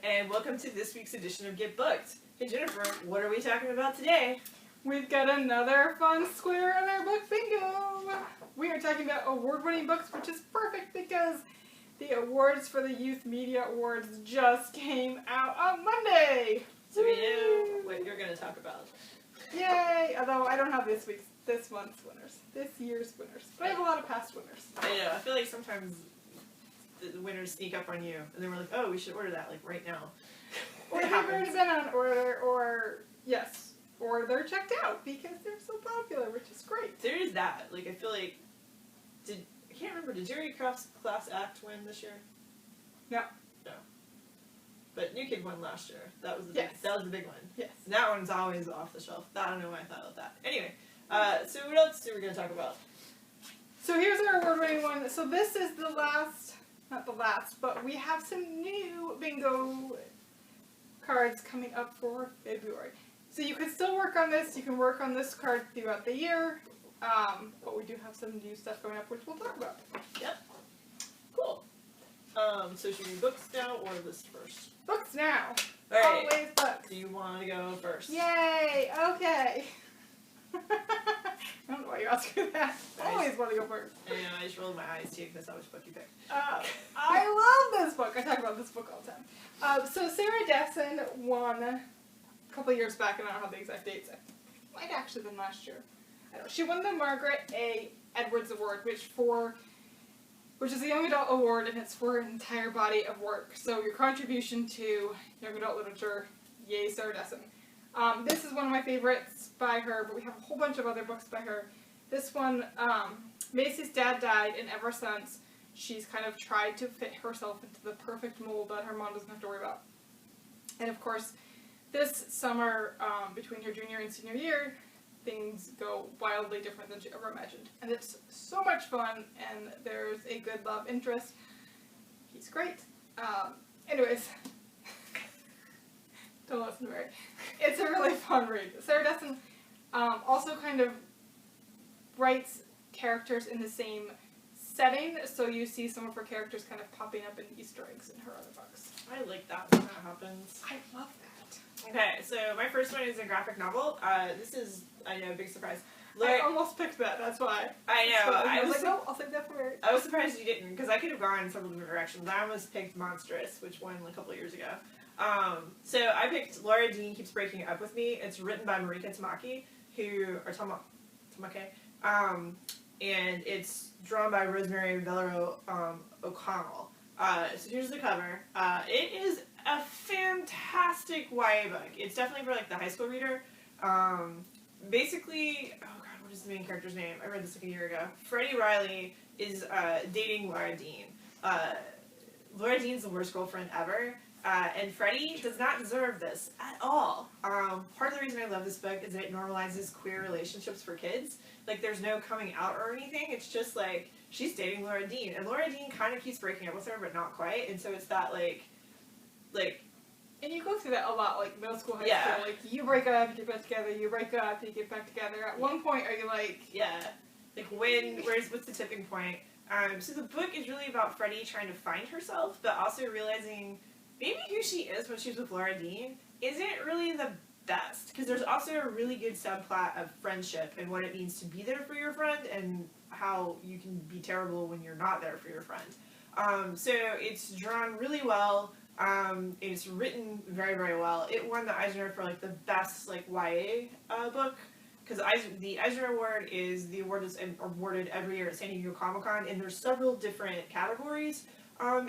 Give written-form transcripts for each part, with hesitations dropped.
and welcome to this week's edition of Get Booked. Hey Jennifer, what are we talking about today? We've got another fun square in our book bingo. We are talking about award-winning books, which is perfect because the awards for the Youth Media Awards just came out on Monday. So we know what you're going to talk about. Yay! Although I don't have this month's winners, this year's winners, but I have a lot of past winners. I know. I feel like sometimes the winners sneak up on you, and then we're like, oh, we should order that like right now. Or they've already been on order, or yes, or they're checked out because they're so popular, which is great. There is that. Like, I feel like, I can't remember, did Jerry Croft's Class Act win this year? No. No. But New Kid won last year. That was the big one. Yes. And that one's always off the shelf. I don't know why I thought about that. Anyway, so what else are we going to talk about? So here's our award-winning one. So this is the last, not the last, but we have some new bingo cards coming up for February. So you can still work on this. You can work on this card throughout the year. But we do have some new stuff coming up, which we'll talk about. Yep. Cool. So should we books now or list first? Books now. All right. Always books. Do you want to go first? Yay! Okay. I don't know why you asked me that. I always want to go first. I know, I just rolled my eyes too because that's how which book you picked. I love this book. I talk about this book all the time. So Sarah Dessen won a couple years back, and I don't have the exact dates. It might have actually been last year. I don't know. She won the Margaret A. Edwards Award, which is the Young Adult Award, and it's for an entire body of work. So your contribution to young adult literature, yay, Sarah Dessen. This is one of my favorites by her, but we have a whole bunch of other books by her. This one, Macy's dad died, and ever since, she's kind of tried to fit herself into the perfect mold that her mom doesn't have to worry about. And of course, this summer, between her junior and senior year, things go wildly different than she ever imagined. And it's so much fun, and there's a good love interest. He's great. Anyways, don't listen to her. It's a really fun read. Sarah Dessen also kind of writes characters in the same setting, so you see some of her characters kind of popping up in Easter eggs in her other books. I like that when that happens. I love that. Okay, so my first one is a graphic novel. This is, I know, a big surprise. I almost picked that, that's why. I know. So I was like, no, I'll save that for her. I was surprised you didn't, because I could have gone in several different directions. I almost picked Monstrous, which won a couple of years ago. So I picked Laura Dean Keeps Breaking Up With Me. It's written by Marika Tamaki, and it's drawn by Rosemary Valero O'Connell. So here's the cover. It is a fantastic YA book. It's definitely for like the high school reader. Basically, oh god, what is the main character's name? I read this like a year ago. Freddie Riley is dating Laura Dean. Laura Dean's the worst girlfriend ever. And Freddie does not deserve this at all. Part of the reason I love this book is that it normalizes queer relationships for kids. Like, there's no coming out or anything. It's just, like, she's dating Laura Dean. And Laura Dean kind of keeps breaking up with her, but not quite. And so it's that, like... And you go through that a lot, like, middle school, high school. Like, you break up, you get back together, you break up, you get back together. At one point, are you like... Yeah. Like, what's the tipping point? So the book is really about Freddie trying to find herself, but also realizing... maybe who she is when she's with Laura Dean isn't really the best. Because there's also a really good subplot of friendship and what it means to be there for your friend and how you can be terrible when you're not there for your friend. So it's drawn really well. It's written very, very well. It won the Eisner for like the best like YA book. Because the Eisner Award is the award that's awarded every year at San Diego Comic-Con, and there's several different categories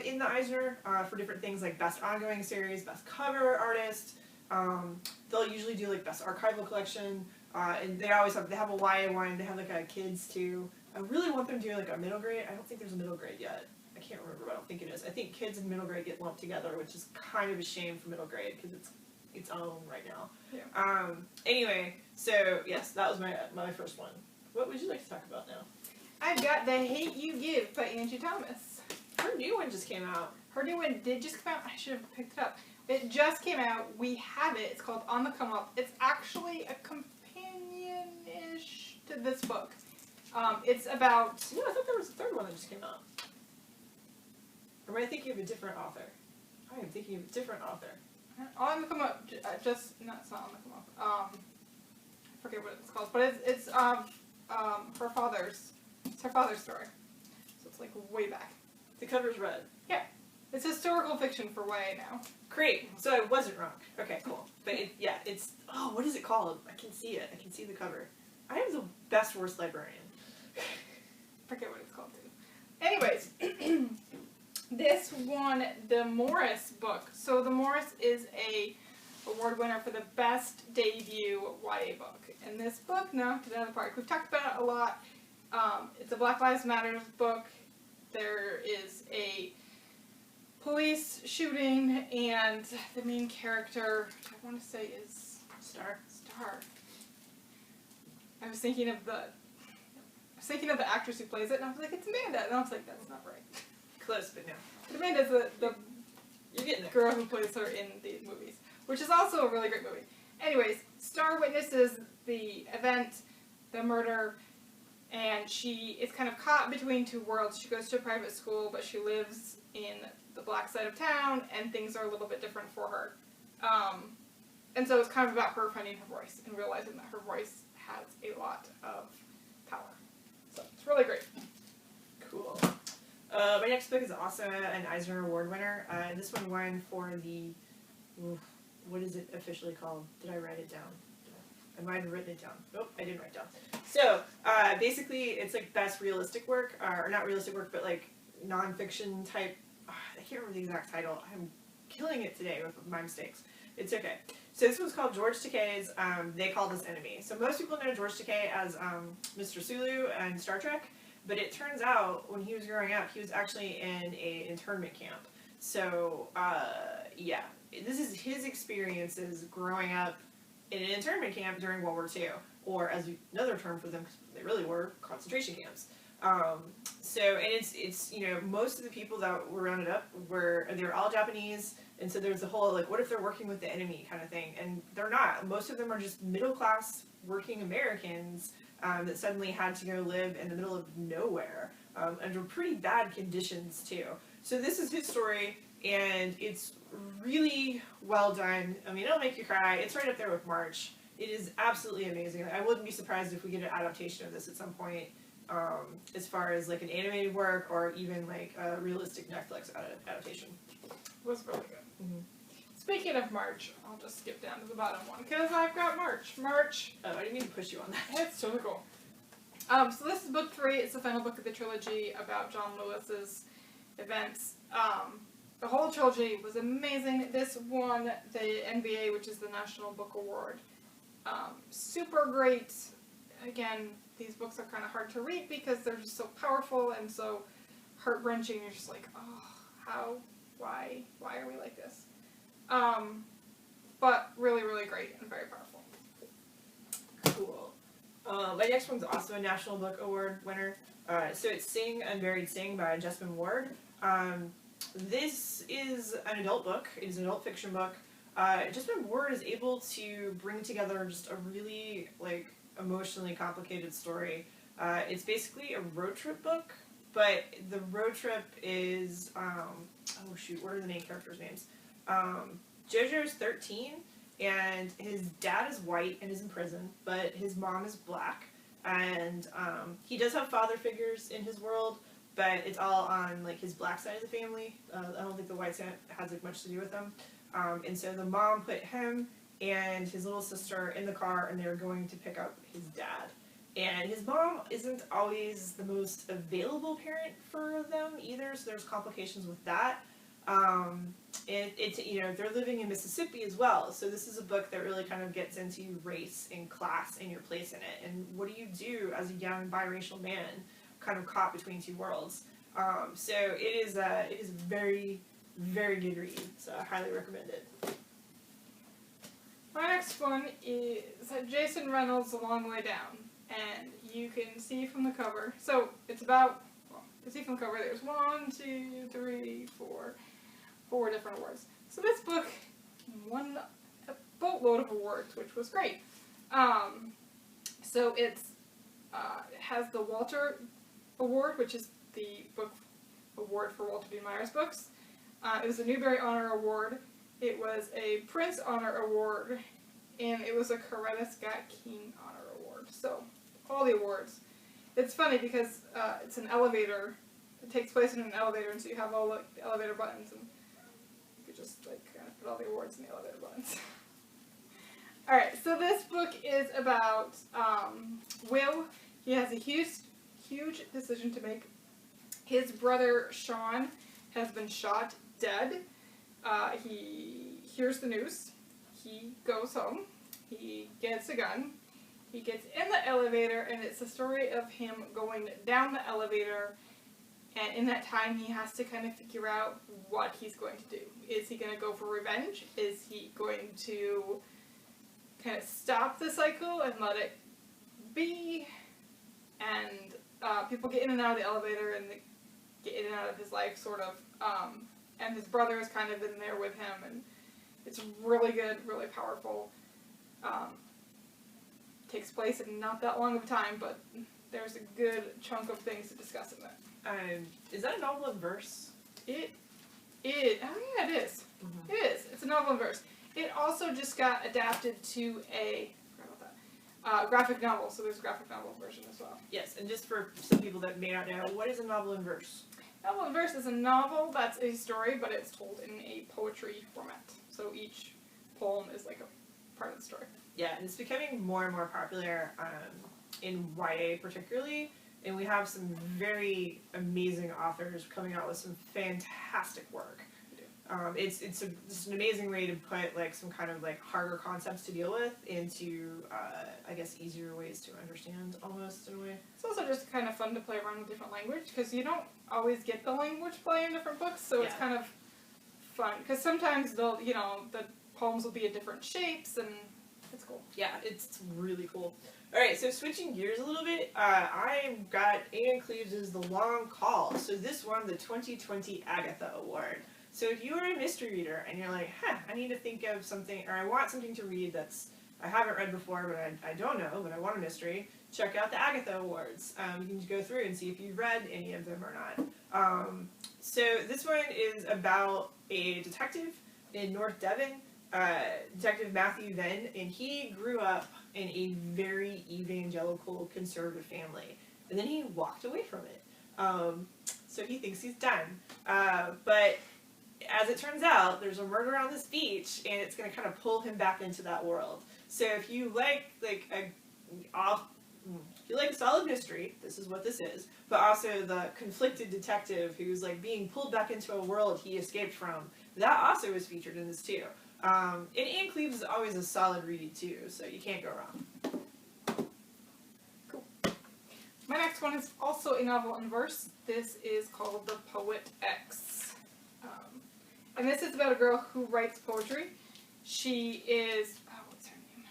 in the Eisner for different things like Best Ongoing Series, Best Cover Artist. They'll usually do like Best Archival Collection, and they have a YA one. They have like a kids too. I really want them to do like a middle grade. I don't think there's a middle grade yet. I can't remember, but I don't think it is. I think kids and middle grade get lumped together, which is kind of a shame for middle grade because it's its own right now. Yeah. Anyway, so yes, that was my first one. What would you like to talk about now? I've got The Hate You Give by Angie Thomas. Her new one just came out. Her new one did just come out. I should have picked it up. It just came out. We have it. It's called On the Come Up. It's actually a companion-ish to this book. It's about... No, I thought there was a third one that just came out. Or am I thinking of a different author? I'm thinking of a different author. On the come up, just no, it's not on the come up. I forget what it's called, but it's her father's. It's her father's story, so it's like way back. The cover's red. Yeah, it's historical fiction for YA now. Great. So I wasn't wrong. Okay, cool. But it's what is it called? I can see it. I can see the cover. I am the best worst librarian. Forget what it's called too. Anyways, this won the Morris book. So the Morris is a award winner for the best debut YA book. And this book knocked it out of the park. We've talked about it a lot. It's a Black Lives Matter book. There is a police shooting, and the main character, I want to say, is Star. I was thinking of the actress who plays it, and I was like, it's Amanda, and I was like, that's not right. Close, but no. Amanda's the You're getting there. girl who plays her in the movies, which is also a really great movie. Anyways, Star witnesses the event, the murder, and she is kind of caught between two worlds. She goes to a private school, but she lives in the black side of town, and things are a little bit different for her. And so it's kind of about her finding her voice and realizing that her voice has a lot of power. So it's really great. Cool. My next book is also an Eisner Award winner. This one won for the, what is it officially called? Did I write it down? I might have written it down. Nope, I didn't write it down. So, basically, it's like best realistic work, or not realistic work, but like nonfiction type. I can't remember the exact title. I'm killing it today with my mistakes. It's okay. So this one's called George Takei's They Called Us Enemy. So most people know George Takei as Mr. Sulu and Star Trek, but it turns out when he was growing up, he was actually in an internment camp. So, yeah, this is his experiences growing up in an internment camp during World War II, or as another term for them, because they really were, concentration camps. So, and it's most of the people that were rounded up they were all Japanese, and so there's the whole, like, what if they're working with the enemy kind of thing, and they're not. Most of them are just middle-class working Americans that suddenly had to go live in the middle of nowhere, under pretty bad conditions, too. So this is his story, and it's really well done. I mean, it'll make you cry. It's right up there with March. It is absolutely amazing. I wouldn't be surprised if we get an adaptation of this at some point, as far as like an animated work or even like a realistic Netflix adaptation. It was really good. Mm-hmm. Speaking of March, I'll just skip down to the bottom one because I've got March. March. Oh, I didn't mean to push you on that. It's totally cool. So this is book 3. It's the final book of the trilogy about John Lewis's events. The whole trilogy was amazing. This won the NBA, which is the National Book Award. Super great. Again, these books are kind of hard to read because they're just so powerful and so heart-wrenching. You're just like, oh, how, why are we like this? But really, really great and very powerful. Cool. My next one's also a National Book Award winner. So it's Sing, Unburied Sing by Jessamine Ward. This is an adult book. It is an adult fiction book. Jessamine Ward is able to bring together just a really, like, emotionally complicated story. It's basically a road trip book, but the road trip is, what are the main characters' names? Jojo's 13, and his dad is white and is in prison, but his mom is black, and he does have father figures in his world, but it's all on, like, his black side of the family. I don't think the white side has, like, much to do with them. And so the mom put him and his little sister in the car, and they were going to pick up his dad. And his mom isn't always the most available parent for them either, so there's complications with that. They're living in Mississippi as well, so this is a book that really kind of gets into race and class and your place in it, and what do you do as a young biracial man kind of caught between two worlds. So it is a very, very good read, so I highly recommend it. My next one is Jason Reynolds' A Long Way Down, and you can see from the cover, so it's about, you see from the cover, there's 1, 2, 3, 4 different awards. So this book won a boatload of awards, which was great. So it has the Walter Award, which is the book award for Walter D. Myers books. It was a Newbery Honor Award. It was a Prince Honor Award. And it was a Coretta Scott King Honor Award. So, all the awards. It's funny because it's an elevator. It takes place in an elevator, and so you have all the elevator buttons, and you could just like kind of put all the awards in the elevator buttons. All right, so this book is about Will. He has a huge decision to make. His brother Sean has been shot dead. He hears the news. He goes home. He gets a gun. He gets in the elevator, and it's a story of him going down the elevator, and in that time he has to kind of figure out what he's going to do. Is he going to go for revenge? Is he going to kind of stop the cycle and let it be? And people get in and out of the elevator, and they get in and out of his life, sort of. And his brother is kind of in there with him, and it's really good, really powerful. Takes place in not that long of a time, but there's a good chunk of things to discuss in that. Is that a novel in verse? It is. Oh yeah, it is. Mm-hmm. It is. It's a novel in verse. It also just got adapted to I forgot about that, graphic novel, so there's a graphic novel version as well. Yes, and just for some people that may not know, what is a novel in verse? Novel in verse is a novel that's a story, but it's told in a poetry format. So each poem is like a part of the story. Yeah, and it's becoming more and more popular in YA particularly, and we have some very amazing authors coming out with some fantastic work. It's just an amazing way to put like some kind of like harder concepts to deal with into I guess easier ways to understand almost in a way. It's also just kind of fun to play around with different language because you don't always get the language play in different books, so it's kind of fun because sometimes the poems will be in different shapes and it's cool. Yeah, it's really cool. Alright, so switching gears a little bit, I've got Anne Cleves' The Long Call. So this won the 2020 Agatha Award. So if you are a mystery reader and you're like, I need to think of something, or I want something to read that's I haven't read before, but I don't know, but I want a mystery, check out the Agatha Awards. You can just go through and see if you've read any of them or not. So this one is about a detective in North Devon, Detective Matthew Venn, and he grew up in a very evangelical conservative family, and then he walked away from it. So he thinks he's done. But as it turns out, there's a murder on this beach, and it's going to kind of pull him back into that world. So if you like a solid mystery, this is what this is, but also the conflicted detective who's like being pulled back into a world he escaped from, that also is featured in this too. And Anne Cleves is always a solid read too, so you can't go wrong. Cool. My next one is also a novel in verse. This is called The Poet X. And this is about a girl who writes poetry. She is, what's her name?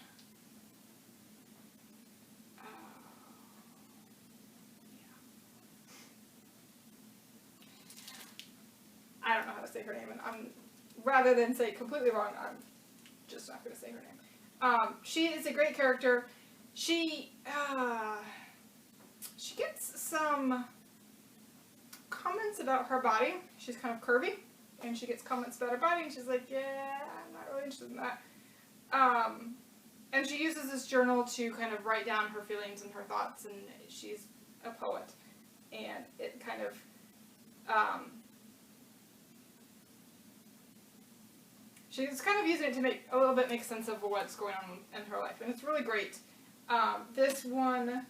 I don't know how to say her name, and rather than say it completely wrong, I'm just not going to say her name. She is a great character. She gets some comments about her body. She's kind of curvy, and she gets comments about her body, and she's like, yeah, I'm not really interested in that. And she uses this journal to kind of write down her feelings and her thoughts, and she's a poet. And it kind of, she's kind of using it to make sense of what's going on in her life, and it's really great. This one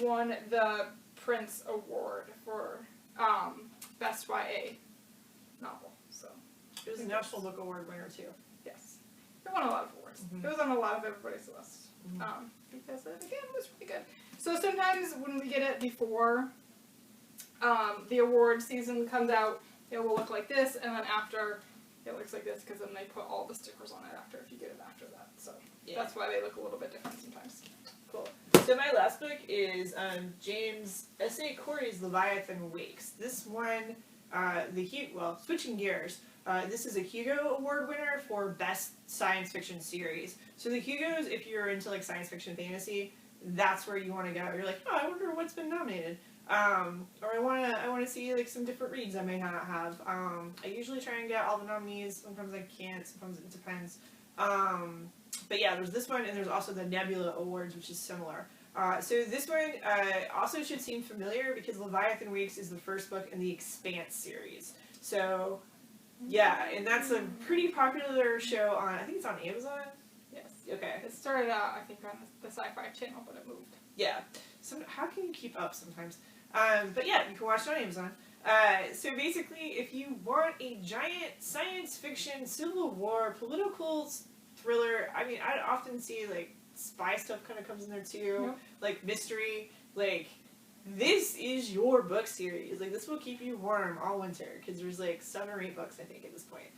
won the Prince Award for Best YA novel. So it was a National Book Award winner too. Yes, it won a lot of awards. Mm-hmm. It was on a lot of everybody's list because it again was really good. So sometimes when we get it before the award season comes out, it will look like this, and then after it looks like this because then they put all the stickers on it after if you get it after that. So that's why they look a little bit different sometimes. Cool. So my last book is James S.A. Corey's Leviathan Wakes. This one, switching gears, this is a Hugo Award winner for Best Science Fiction Series. So the Hugos, if you're into like science fiction fantasy, that's where you want to go. You're like, oh, I wonder what's been nominated. Or I wanna see like some different reads I may not have. I usually try and get all the nominees. Sometimes I can't. Sometimes it depends. But yeah, there's this one, and there's also the Nebula Awards, which is similar. So this one also should seem familiar because Leviathan Weeks is the first book in the Expanse series. So yeah, and that's a pretty popular show on, I think it's on Amazon. Yes. Okay. It started out, I think, on the Sci-Fi Channel, but it moved. Yeah. How can you keep up sometimes? But yeah, you can watch it on Amazon. So basically, if you want a giant science fiction, Civil War, political thriller, I mean, I often see like spy stuff kind of comes in there too, Yep. like mystery, like this is your book series. Like this will keep you warm all winter because there's like 7 or 8 books I think at this point.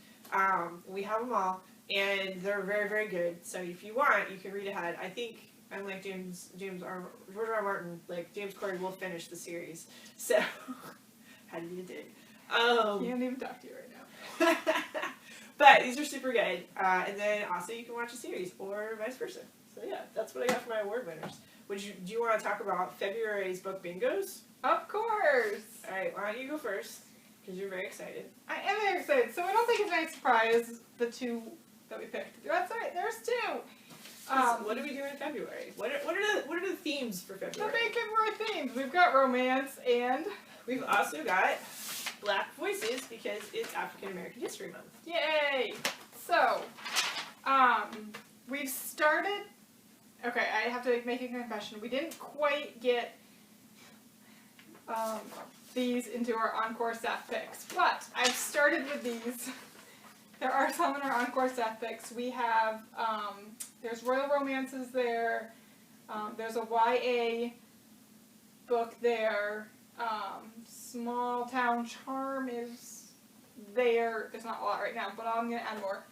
We have them all, and they're very, very good. So if you want, you can read ahead. I think unlike George R. Martin, like James Corey will finish the series. So how do you dig? Can't even talk to you right now. But these are super good. And then also you can watch a series or vice versa. So yeah, that's what I got for my award winners. Do you want to talk about February's book bingos? Of course! Alright, why don't you go first? Because you're very excited. I am very excited. So I don't think it's any surprise the 2 that we picked. That's right, there's 2! What do we do in February? What are the themes for The February? big February themes. We've got romance and... We've also got Black Voices because it's African American History Month. Yay! So, we've started... Okay, I have to make a confession. We didn't quite get these into our Encore staff picks, but I've started with these. There are some in our Encore staff picks. We have, there's Royal Romances there, there's a YA book there, Small Town Charm is there. There's not a lot right now, but I'm going to add more.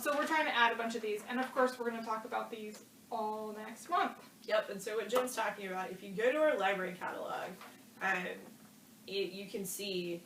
So we're trying to add a bunch of these, and of course we're going to talk about these all next month. Yep, and so what Jen's talking about, if you go to our library catalog, you can see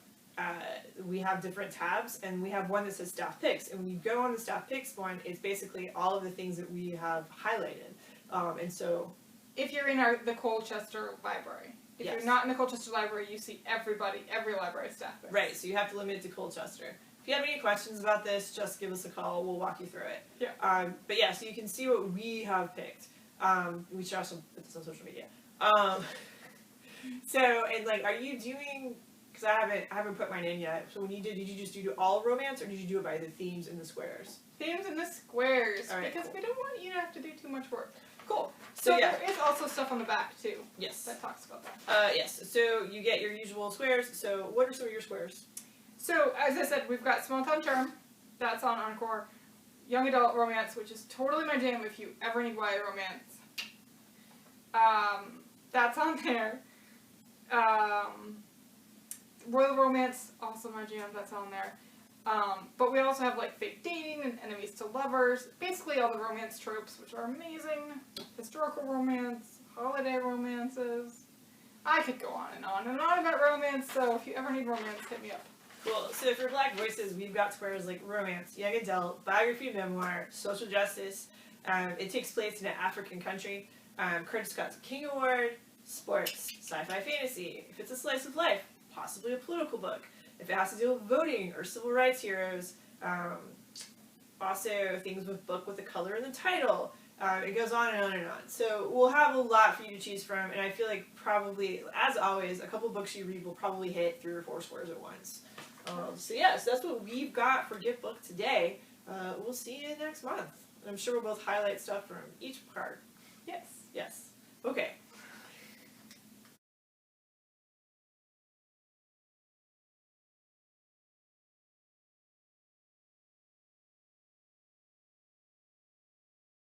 we have different tabs, and we have one that says staff picks, and when you go on the staff picks one, it's basically all of the things that we have highlighted. And so If you're in the Colchester Library. If Yes. you're not in the Colchester Library, you see every library staff picks. right, so you have to limit it to Colchester. If you have any questions about this, just give us a call. We'll walk you through it. Yeah. But yeah, so you can see what we have picked. We should also put this on social media. So, and like, are you doing? Because I haven't put mine in yet. So when you did you just do all romance, or did you do it by the themes and the squares? Themes in the squares, All right, because cool. we don't want you to have to do too much work. Cool. So So yeah, there is also stuff on the back too yes. that talks about that. Yes. So you get your usual squares. So what are some of your squares? So as I said, we've got Small Town Charm, that's on Encore. Young Adult Romance, which is totally my jam if you ever need YA romance. That's on there. Royal Romance, also my jam, that's on there. But we also have like fake dating and enemies to lovers, basically all the romance tropes, which are amazing. Historical romance, holiday romances. I could go on and on about romance, so if you ever need romance, hit me up. Cool. So for Black Voices, we've got squares like romance, young adult, biography, memoir, social justice. It takes place in an African country. Curtis Scott's King Award, sports, sci-fi fantasy. If it's a slice of life, possibly a political book. If it has to deal with voting or civil rights heroes, also things with book with a color in the title. It goes on and on and on. So we'll have a lot for you to choose from, and I feel like probably, as always, a couple books you read will probably hit 3 or 4 squares at once. So yeah, so that's what we've got for Gift Book today. We'll see you next month. I'm sure we'll both highlight stuff from each part. Yes. Yes. Okay,